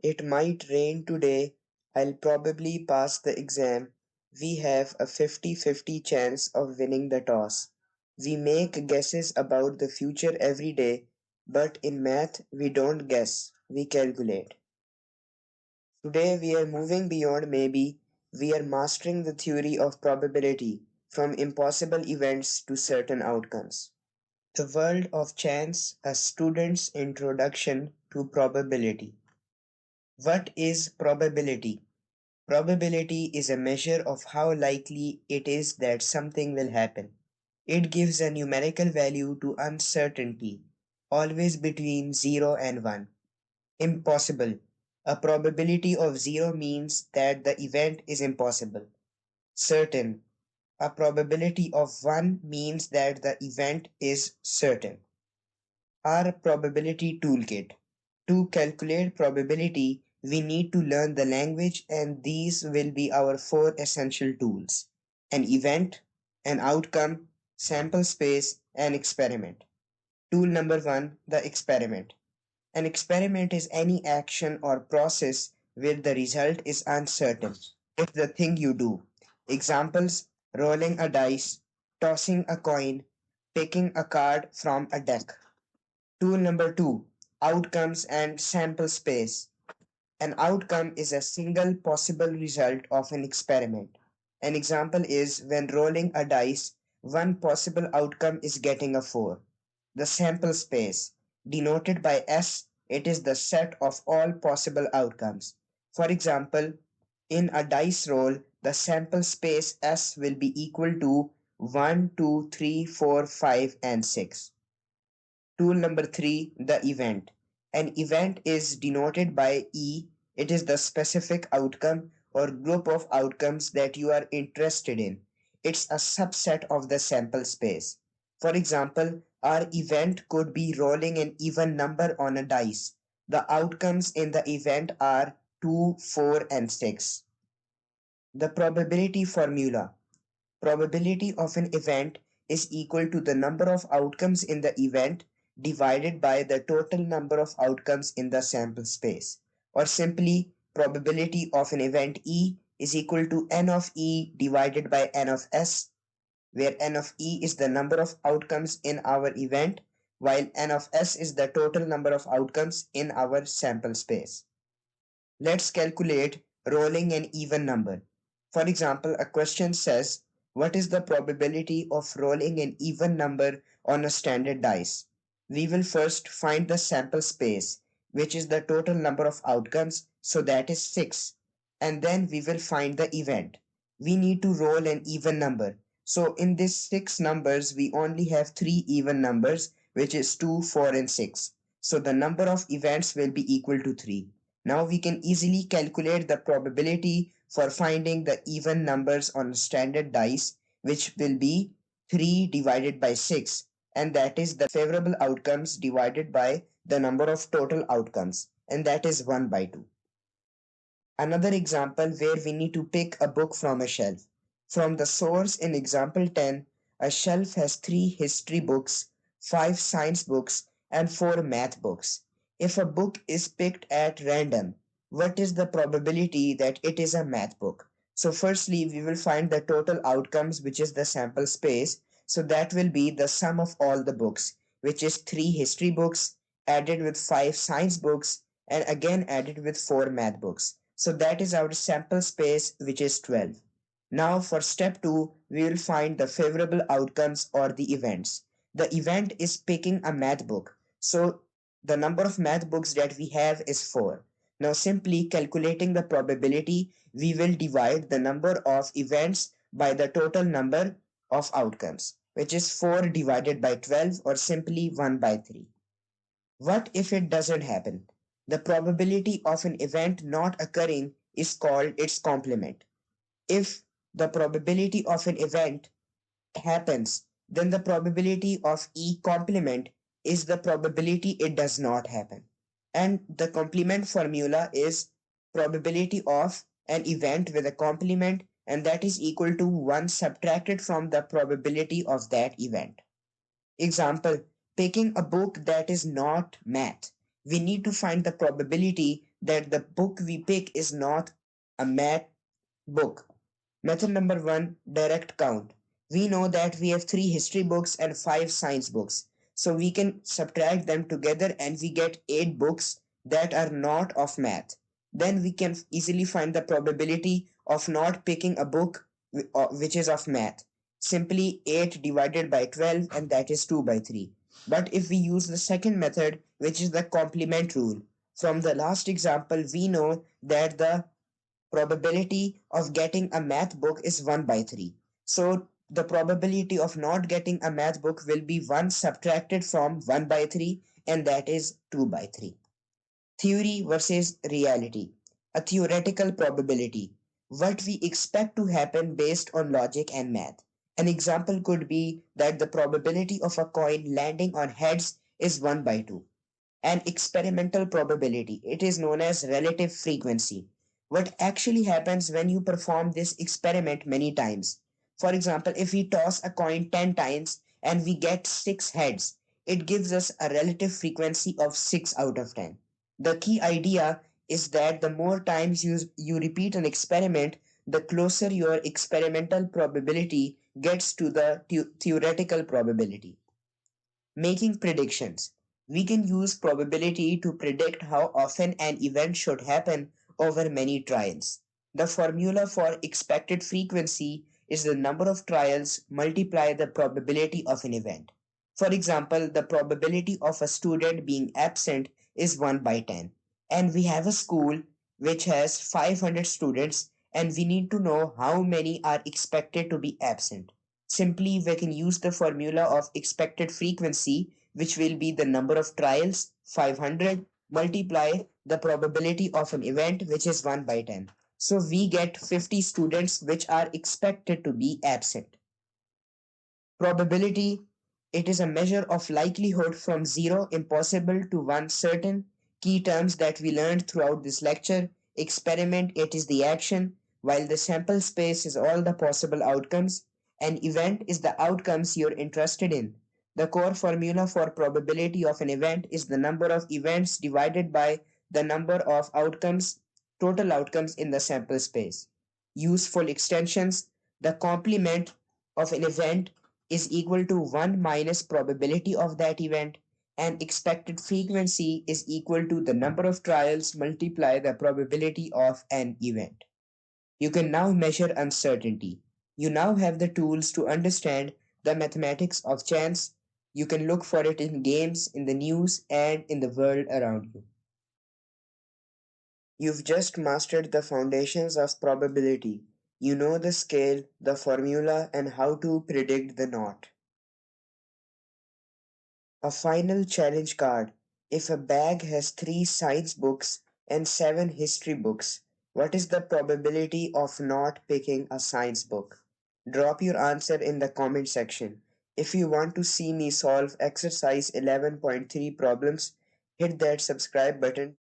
It might rain today. I'll probably pass the exam. We have a 50-50 chance of winning the toss. We make guesses about the future every day, but in math, we don't guess, we calculate. Today, we are moving beyond maybe, we are mastering the theory of probability from impossible events to certain outcomes. The world of chance, a student's introduction to probability. What is probability? Probability is a measure of how likely it is that something will happen. It gives a numerical value to uncertainty, always between 0 and 1. Impossible. A probability of 0 means that the event is impossible. Certain. A probability of 1 means that the event is certain. Our probability toolkit. To calculate probability, we need to learn the language, and these will be our four essential tools: an event, an outcome, sample space, and experiment. Tool number one, the experiment. An experiment is any action or process where the result is uncertain. It's the thing you do. Examples: rolling a dice, tossing a coin, picking a card from a deck. Tool number two, outcomes and sample space. An outcome is a single possible result of an experiment. An example is when rolling a dice, one possible outcome is getting a 4. The sample space, denoted by S, it is the set of all possible outcomes. For example, in a dice roll, the sample space S will be equal to 1, 2, 3, 4, 5, and 6. Tool number three, the event. An event is denoted by E. It is the specific outcome or group of outcomes that you are interested in. It's a subset of the sample space. For example, our event could be rolling an even number on a dice. The outcomes in the event are 2, 4, and 6. The probability formula. Probability of an event is equal to the number of outcomes in the event divided by the total number of outcomes in the sample space. Or simply, probability of an event E is equal to n of E divided by n of S, where n of E is the number of outcomes in our event, while n of S is the total number of outcomes in our sample space. Let's calculate rolling an even number. For example, a question says, what is the probability of rolling an even number on a standard dice? We will first find the sample space, which is the total number of outcomes, so that is 6. And then we will find the event. We need to roll an even number. So in these 6 numbers, we only have 3 even numbers, which is 2, 4, and 6. So the number of events will be equal to 3. Now we can easily calculate the probability for finding the even numbers on standard dice, which will be 3 divided by 6, and that is the favorable outcomes divided by the number of total outcomes, and that is 1 by 2. Another example where we need to pick a book from a shelf. From the source in example 10, a shelf has 3 history books, 5 science books, and 4 math books. If a book is picked at random, what is the probability that it is a math book? So firstly, we will find the total outcomes, which is the sample space. So that will be the sum of all the books, which is 3 history books added with 5 science books and again added with 4 math books. So that is our sample space, which is 12. Now for step 2, we will find the favorable outcomes or the events. The event is picking a math book. So the number of math books that we have is 4. Now simply calculating the probability, we will divide the number of events by the total number of outcomes, which is 4 divided by 12, or simply 1 by 3. What if it doesn't happen? The probability of an event not occurring is called its complement. If the probability of an event happens, then the probability of E complement is the probability it does not happen. And the complement formula is probability of an event with a complement, and that is equal to 1 subtracted from the probability of that event. Example, picking a book that is not math. We need to find the probability that the book we pick is not a math book. Method number one, direct count. We know that we have three history books and five science books. So we can subtract them together and we get eight books that are not of math. Then we can easily find the probability of not picking a book which is of math. Simply 8 divided by 12, and that is 2 by 3. But if we use the second method, which is the complement rule, from the last example, we know that the probability of getting a math book is 1 by 3. So the probability of not getting a math book will be 1 subtracted from 1 by 3, and that is 2 by 3. Theory versus reality. A theoretical probability. What we expect to happen based on logic and math. An example could be that the probability of a coin landing on heads is 1 by 2. An experimental probability. It is known as relative frequency. What actually happens when you perform this experiment many times? For example, if we toss a coin 10 times and we get 6 heads, it gives us a relative frequency of 6 out of 10. The key idea is that the more times you repeat an experiment, the closer your experimental probability gets to the theoretical probability. Making predictions. We can use probability to predict how often an event should happen over many trials. The formula for expected frequency is the number of trials multiply the probability of an event. For example, the probability of a student being absent is 1 by 10. And we have a school which has 500 students, and we need to know how many are expected to be absent. Simply, we can use the formula of expected frequency, which will be the number of trials, 500, multiply the probability of an event, which is 1 by 10. So we get 50 students which are expected to be absent. Probability, it is a measure of likelihood from 0 impossible to 1 certain. Key terms that we learned throughout this lecture. Experiment, it is the action, while the sample space is all the possible outcomes. An event is the outcomes you're interested in. The core formula for probability of an event is the number of events divided by the number of outcomes, total outcomes in the sample space. Useful extensions, the complement of an event is equal to 1 minus probability of that event, and expected frequency is equal to the number of trials multiply the probability of an event. You can now measure uncertainty. You now have the tools to understand the mathematics of chance. You can look for it in games, in the news, and in the world around you. You've just mastered the foundations of probability. You know the scale, the formula, and how to predict the knot. A final challenge card. If a bag has 3 science books and 7 history books, what is the probability of not picking a science book? Drop your answer in the comment section. If you want to see me solve exercise 11.3 problems, hit that subscribe button